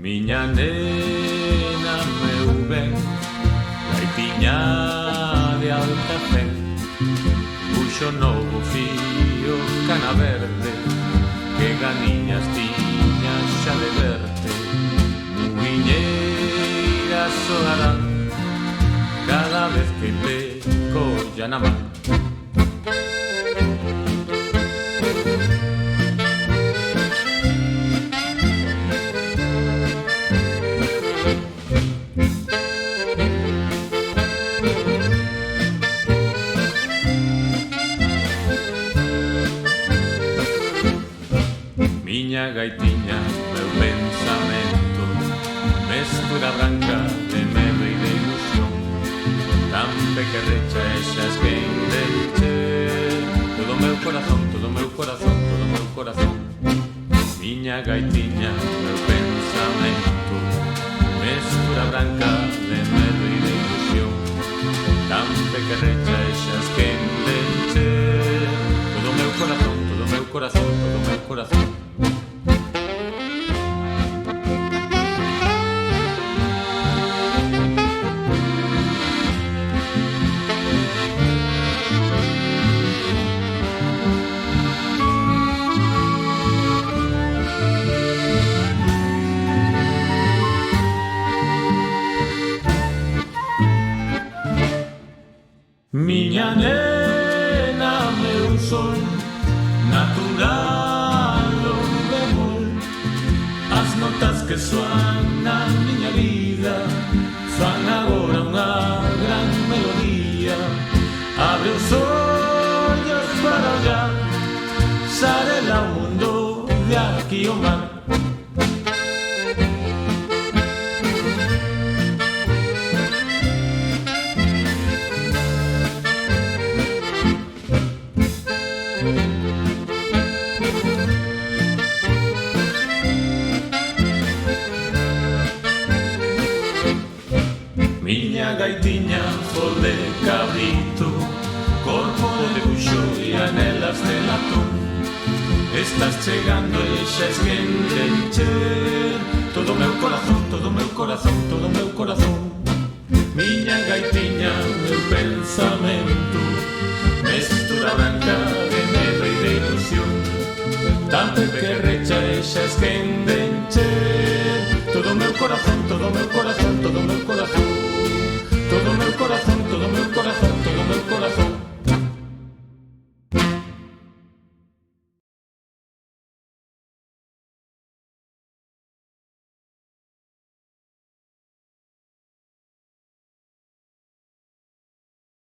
Miña nena meu ben, gaitiña de alta fe, puxo novo fío cana verde, que ganiñas tiñas xa de verte. Muiñeiras soarán cada vez que te colla na man. Miña gaitiña, meu pensamento, mestura branca de medo e de ilusión, tan pequerrecha e xa esquendeche todo meu corazón, todo meu corazón, todo meu corazón. Miña gaitiña, meu pensamento, mestura branca de medo e de ilusión, tan pequerrecha e xa esquendeche todo meu corazón, todo meu corazón, todo meu corazón. Miña nena, meu sol, natural do bemol, as notas que soan na miña vida fan agora unha gran melodía. Abre os ollos para ollar, sarela o mundo de aquí o mar. Miña gaitiña, flor de cabrito, corpo de debuxo e anelas de latón. Estás chegando e xa esquendeche todo meu corazón, todo meu corazón, todo meu corazón. Miña gaitiña, meu pensamento, mestura branca de medo e de ilusión, tan pequerrecha e xa esquendeche todo meu corazón, todo meu corazón, todo meu corazón, todo meu corazón.